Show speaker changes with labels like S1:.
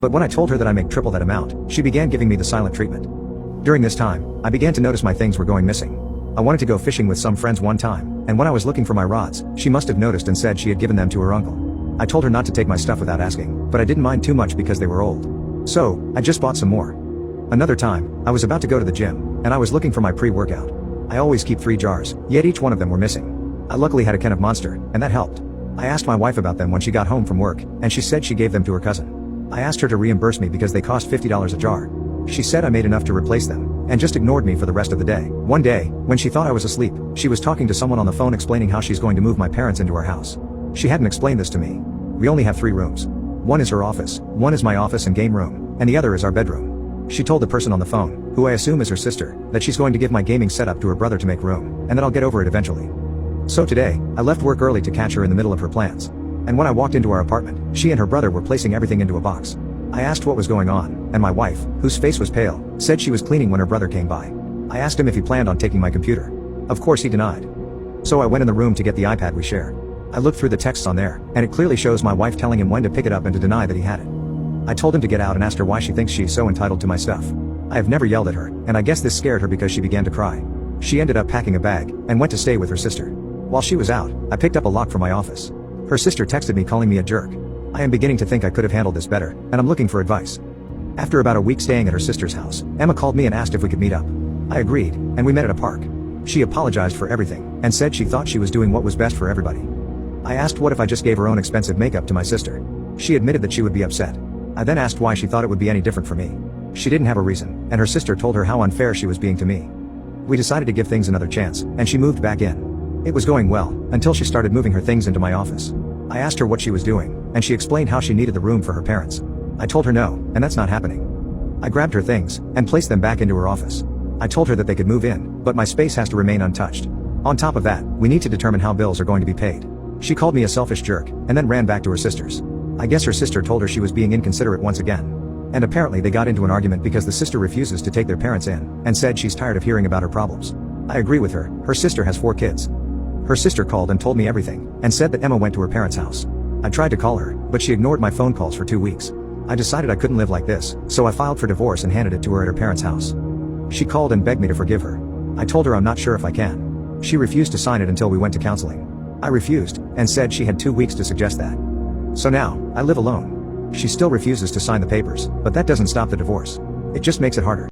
S1: But when I told her that I make triple that amount, she began giving me the silent treatment. During this time, I began to notice my things were going missing. I wanted to go fishing with some friends one time, and when I was looking for my rods, she must have noticed and said she had given them to her uncle. I told her not to take my stuff without asking, but I didn't mind too much because they were old. So, I just bought some more. Another time, I was about to go to the gym, and I was looking for my pre-workout. I always keep 3 jars, yet each one of them were missing. I luckily had a can of Monster, and that helped. I asked my wife about them when she got home from work, and she said she gave them to her cousin. I asked her to reimburse me because they cost $50 a jar. She said I made enough to replace them, and just ignored me for the rest of the day. One day, when she thought I was asleep, she was talking to someone on the phone explaining how she's going to move my parents into our house. She hadn't explained this to me. We only have 3 rooms. One is her office, one is my office and game room, and the other is our bedroom. She told the person on the phone, who I assume is her sister, that she's going to give my gaming setup to her brother to make room, and that I'll get over it eventually. So today, I left work early to catch her in the middle of her plans. And when I walked into our apartment, she and her brother were placing everything into a box. I asked what was going on, and my wife, whose face was pale, said she was cleaning when her brother came by. I asked him if he planned on taking my computer. Of course he denied. So I went in the room to get the iPad we share. I looked through the texts on there, and it clearly shows my wife telling him when to pick it up and to deny that he had it. I told him to get out and asked her why she thinks she's so entitled to my stuff. I have never yelled at her, and I guess this scared her because she began to cry. She ended up packing a bag, and went to stay with her sister. While she was out, I picked up a lock from my office. Her sister texted me calling me a jerk. I am beginning to think I could have handled this better, and I'm looking for advice. After about a week staying at her sister's house, Emma called me and asked if we could meet up. I agreed, and we met at a park. She apologized for everything, and said she thought she was doing what was best for everybody. I asked what if I just gave her own expensive makeup to my sister. She admitted that she would be upset. I then asked why she thought it would be any different for me. She didn't have a reason, and her sister told her how unfair she was being to me. We decided to give things another chance, and she moved back in. It was going well, until she started moving her things into my office. I asked her what she was doing, and she explained how she needed the room for her parents. I told her no, and that's not happening. I grabbed her things, and placed them back into her office. I told her that they could move in, but my space has to remain untouched. On top of that, we need to determine how bills are going to be paid. She called me a selfish jerk, and then ran back to her sister's. I guess her sister told her she was being inconsiderate once again. And apparently they got into an argument because the sister refuses to take their parents in, and said she's tired of hearing about her problems. I agree with her. Her sister has 4 kids. Her sister called and told me everything, and said that Emma went to her parents' house. I tried to call her, but she ignored my phone calls for 2 weeks. I decided I couldn't live like this, so I filed for divorce and handed it to her at her parents' house. She called and begged me to forgive her. I told her I'm not sure if I can. She refused to sign it until we went to counseling. I refused, and said she had 2 weeks to suggest that. So now, I live alone. She still refuses to sign the papers, but that doesn't stop the divorce. It just makes it harder.